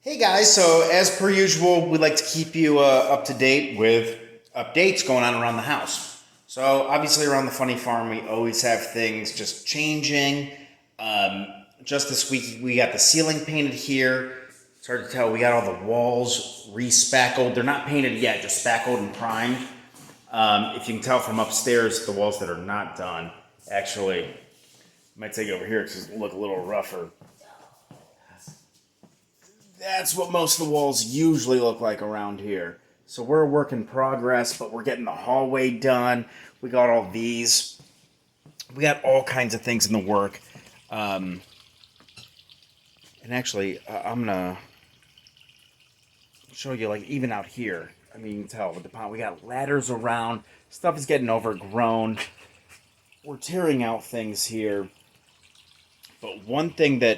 Hey guys, so as per usual, we like to keep you up to date with updates going on around the house. So obviously around the funny farm, we always have things just changing. Um, just this week, we got the ceiling painted here. It's hard to tell. We got all the walls re-spackled. They're not painted yet, just spackled and primed. If you can tell from upstairs, the walls that are not done, actually, I might take it over here because it look a little rougher. That's what most of the walls usually look like around here. So we're a work in progress, but we're getting the hallway done. We got all these. We got all kinds of things in the work. Um, and actually, I'm going to show you, like, even out here. I mean, you can tell with the pond, we got ladders around. Stuff is getting overgrown. We're tearing out things here. But one thing that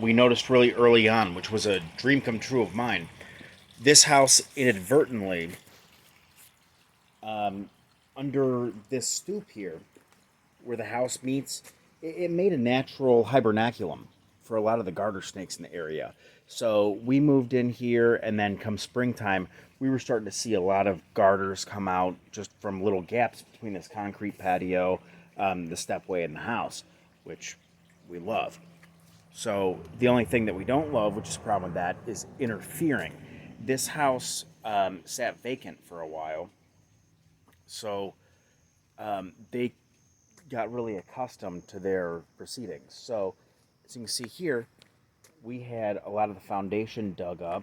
we noticed really early on, which was a dream come true of mine, this house inadvertently, under this stoop here, where the house meets, it made a natural hibernaculum for a lot of the garter snakes in the area. So we moved in here, and then come springtime, we were starting to see a lot of garters come out just from little gaps between this concrete patio, the stepway, and the house, which we love. So the only thing that we don't love, which is a problem with that, is interfering. This house sat vacant for a while, so they got really accustomed to their proceedings. So as you can see here, we had a lot of the foundation dug up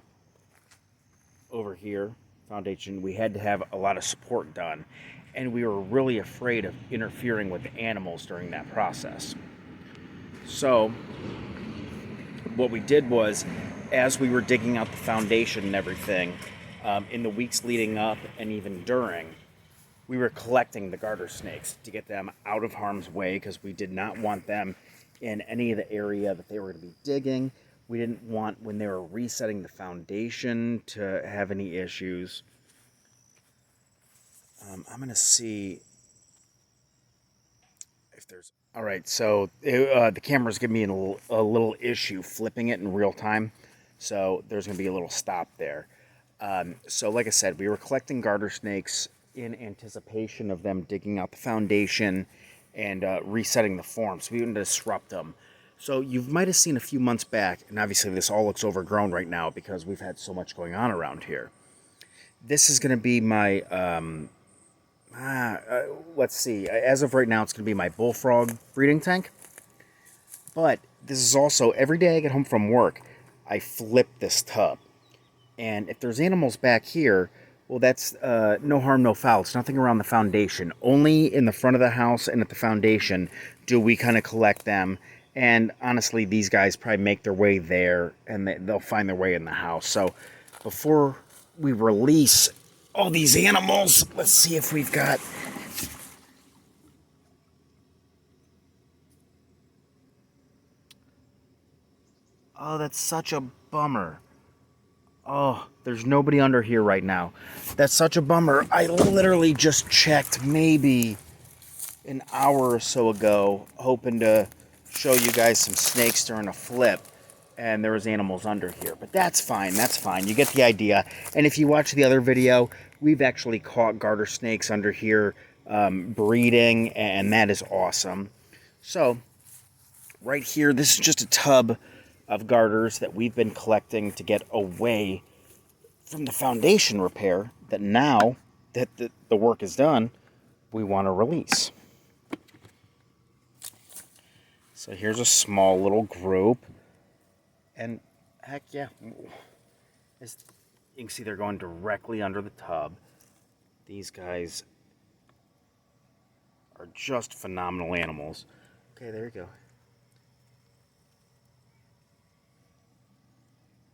over here. Foundation, we had to have a lot of support done, and we were really afraid of interfering with the animals during that process. So what we did was, as we were digging out the foundation and everything, in the weeks leading up and even during, we were collecting the garter snakes to get them out of harm's way because we did not want them in any of the area that they were going to be digging. We didn't want, when they were resetting the foundation, to have any issues. I'm going to see if there's... All right, so the camera's giving me a little issue flipping it in real time. So there's going to be a little stop there. So like I said, we were collecting garter snakes in anticipation of them digging out the foundation and resetting the form, so we wouldn't disrupt them. So you might have seen a few months back, and obviously this all looks overgrown right now because we've had so much going on around here. This is going to be my, let's see, as of right now it's going to be my Bullfrog breeding tank. But this is also, every day I get home from work, I flip this tub. And if there's animals back here, well, that's no harm, no foul. It's nothing around the foundation. Only in the front of the house and at the foundation do we kind of collect them. And honestly, these guys probably make their way there, and they'll find their way in the house. So before we release all these animals, let's see if we've got... Oh, that's such a bummer. Oh, there's nobody under here right now. That's such a bummer. I literally just checked maybe an hour or so ago, hoping to show you guys some snakes during a flip, and there was animals under here. But that's fine, that's fine. You get the idea. And if you watch the other video, we've actually caught garter snakes under here breeding, and that is awesome. So, right here, this is just a tub of garters that we've been collecting to get away from the foundation repair that now that the work is done, we want to release. So here's a small little group, and heck yeah, as you can see, they're going directly under the tub. These guys are just phenomenal animals. Okay, there you go.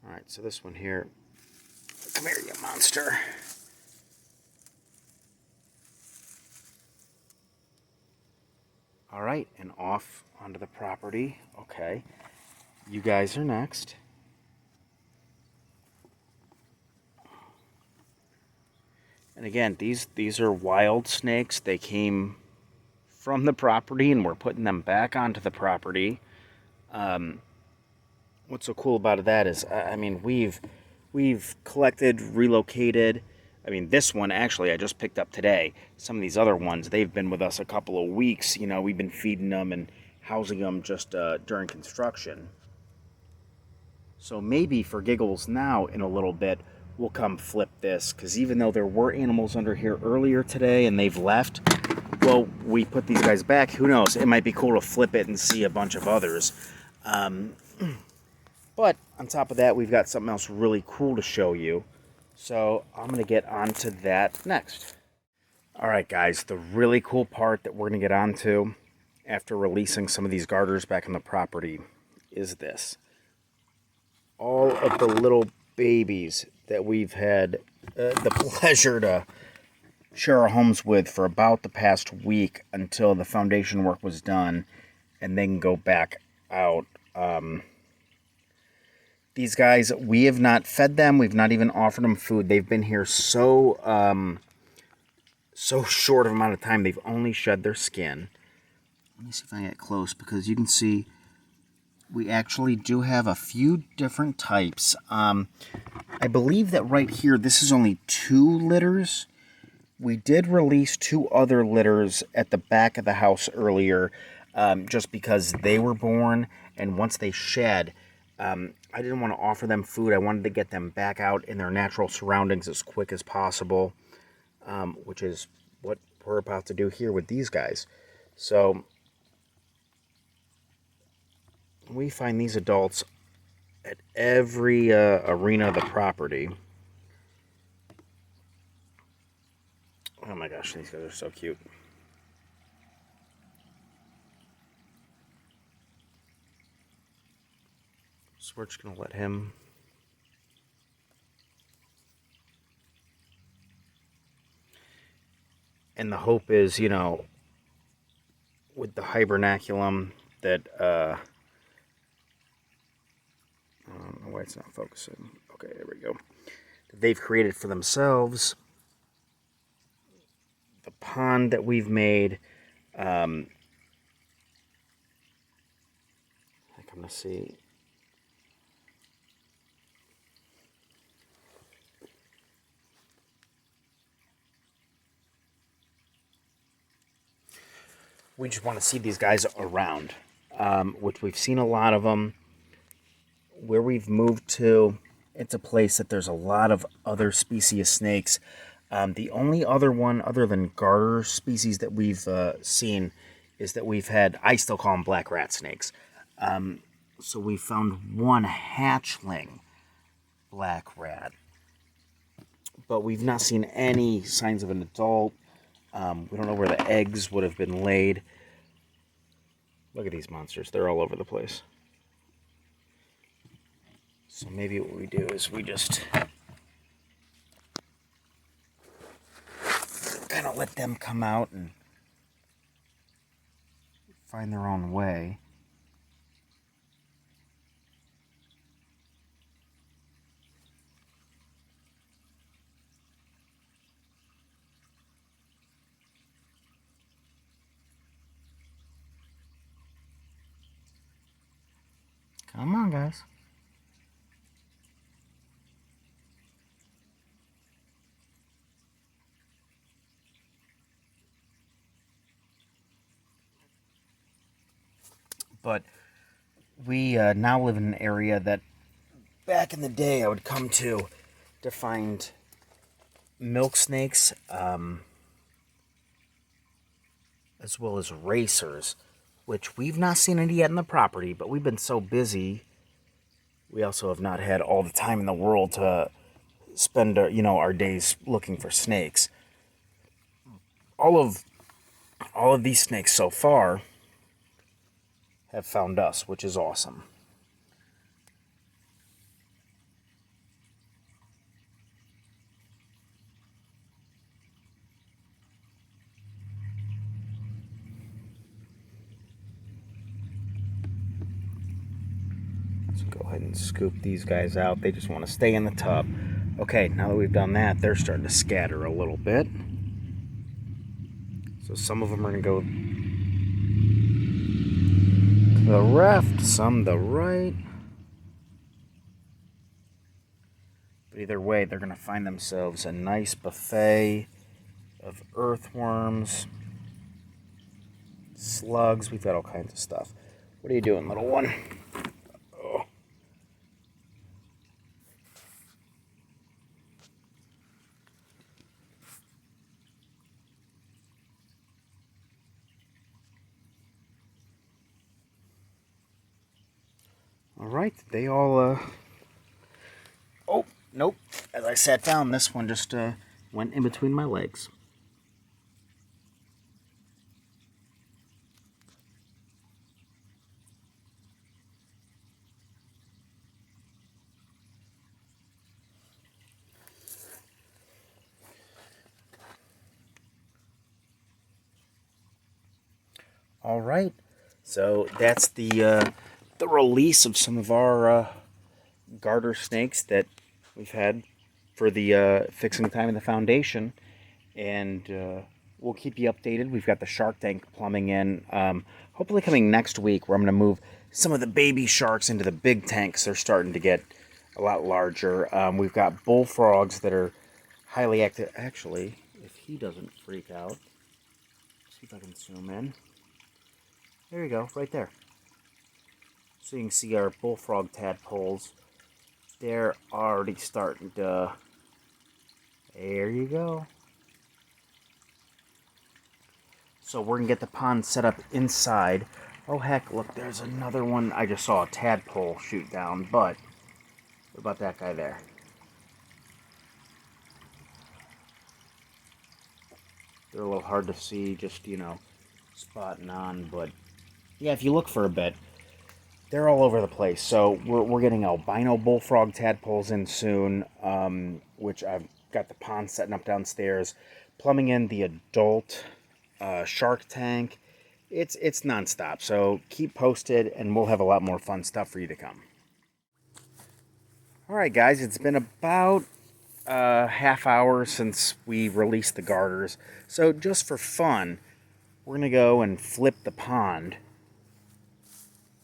Alright, so this one here. Come here, you monster. Alright, and off onto the property. Okay, you guys are next. And again, these are wild snakes. They came from the property, and we're putting them back onto the property. what's so cool about that is, I mean, we've collected, relocated. I mean, this one actually I just picked up today. Some of these other ones, they've been with us a couple of weeks. You know, we've been feeding them and housing them just during construction. So maybe for giggles now in a little bit, we'll come flip this, because even though there were animals under here earlier today and they've left, well, we put these guys back. Who knows? It might be cool to flip it and see a bunch of others. Um, but on top of that, we've got something else really cool to show you. So I'm going to get onto that next. All right, guys, the really cool part that we're going to get onto after releasing some of these garters back on the property is this. All of the little babies that we've had the pleasure to share our homes with for about the past week until the foundation work was done and then go back out. These guys, we have not fed them. We've not even offered them food. They've been here so short of amount of time. They've only shed their skin. Let me see if I get close, because you can see we actually do have a few different types. I believe that right here, this is only 2 litters. We did release 2 other litters at the back of the house earlier, just because they were born, and once they shed, I didn't want to offer them food. I wanted to get them back out in their natural surroundings as quick as possible, which is what we're about to do here with these guys. So we find these adults at every arena of the property. Oh my gosh, these guys are so cute. So we're just going to let him. And the hope is, you know, with the hibernaculum that, I don't know why it's not focusing. Okay, there we go. That they've created for themselves. The pond that we've made. I'm going to see. We just want to see these guys around, which we've seen a lot of them. Where we've moved to, it's a place that there's a lot of other species of snakes. The only other one other than garter species that we've seen is that we've had, I still call them black rat snakes. So we found one hatchling black rat, but we've not seen any signs of an adult. We don't know where the eggs would have been laid. Look at these monsters. They're all over the place. So maybe what we do is we just kind of let them come out and find their own way. Come on, guys. But we now live in an area that back in the day I would come to find milk snakes, as well as racers, which we've not seen any yet in the property, but we've been so busy. We also have not had all the time in the world to spend our days looking for snakes. All of these snakes so far have found us, which is awesome. So go ahead and scoop these guys out. They just want to stay in the tub. Okay, now that we've done that, they're starting to scatter a little bit. So some of them are going to go to the left, some the right. But either way, they're going to find themselves a nice buffet of earthworms, slugs. We've got all kinds of stuff. What are you doing, little one? Oh. All right, they all, oh, nope. As I sat down, this one just went in between my legs. All right, so that's the release of some of our garter snakes that we've had for the fixing time in the foundation, and we'll keep you updated. We've got the shark tank plumbing in, hopefully coming next week, where I'm going to move some of the baby sharks into the big tanks. They're starting to get a lot larger. We've got bullfrogs that are highly active. Actually, if he doesn't freak out, see if I can zoom in. There you go, right there. So you can see our bullfrog tadpoles. They're already starting to... There you go. So we're going to get the pond set up inside. Oh heck, look, there's another one. I just saw a tadpole shoot down, but what about that guy there? They're a little hard to see, just, you know, spotting on, but yeah, if you look for a bit, they're all over the place. So we're getting albino bullfrog tadpoles in soon, which I've got the pond setting up downstairs, plumbing in the adult shark tank. It's nonstop. So keep posted, and we'll have a lot more fun stuff for you to come. All right, guys, it's been about half hour since we released the garters. So just for fun, we're gonna go and flip the pond.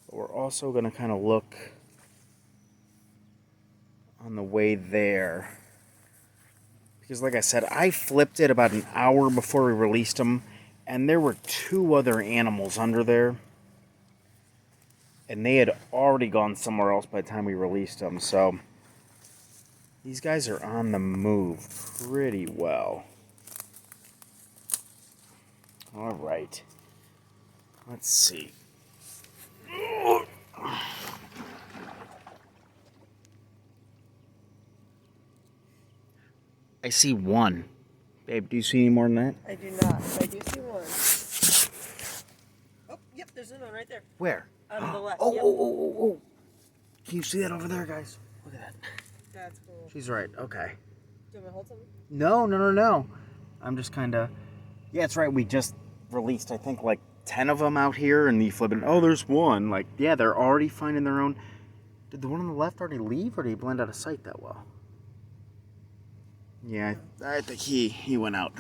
But we're also going to kind of look on the way there. Because like I said, I flipped it about an hour before we released them. And there were 2 other animals under there. And they had already gone somewhere else by the time we released them. So these guys are on the move pretty well. All right. Let's see. I see one. Babe, do you see any more than that? I do not. I do see one. Oh, yep, there's another one right there. Where? On the left. Oh, yep. oh. Can you see that over there, guys? Look at that. That's cool. She's right. Okay. Do you want me to hold something? No. I'm just kind of... Yeah, it's right. We just released, I think, like 10 of them out here, and you flip it. Oh, there's one. Like, yeah, they're already finding their own... Did the one on the left already leave, or did he blend out of sight that well? Yeah, I think he went out.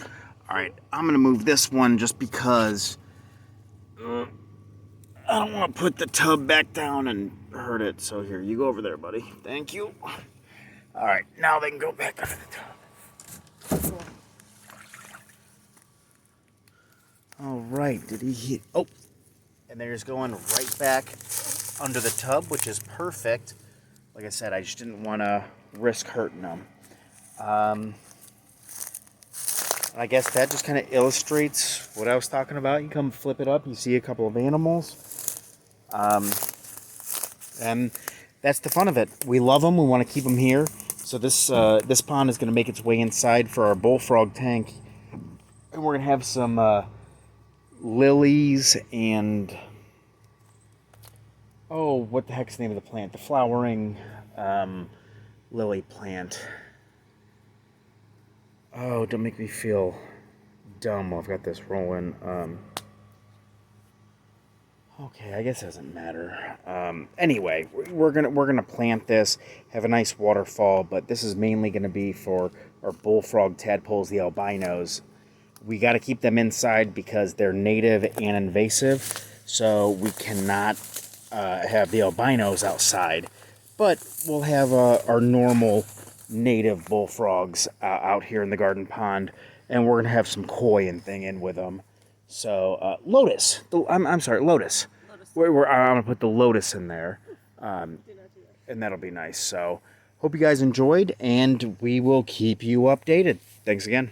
All right, I'm going to move this one just because I don't want to put the tub back down and hurt it. So here, you go over there, buddy. Thank you. All right, now they can go back under the tub. All right, did he hit? Oh, and they're just going right back under the tub, which is perfect. Like I said, I just didn't want to risk hurting them. I guess that just kind of illustrates what I was talking about. You come flip it up, you see a couple of animals. And that's the fun of it. We love them, we want to keep them here. So this pond is going to make its way inside for our bullfrog tank. And we're going to have some lilies and... Oh, what the heck's the name of the plant? The flowering lily plant. Oh, don't make me feel dumb while I've got this rolling. Okay, I guess it doesn't matter. Anyway, we're gonna plant this, have a nice waterfall, but this is mainly gonna be for our bullfrog tadpoles, the albinos. We got to keep them inside because they're native and invasive, so we cannot have the albinos outside. But we'll have our normal native bullfrogs out here in the garden pond, and we're gonna have some koi and thing in with them. So lotus, I'm sorry, lotus. Lotus. I'm gonna put the lotus in there, Do not do that. and that'll be nice. So hope you guys enjoyed, and we will keep you updated. Thanks again.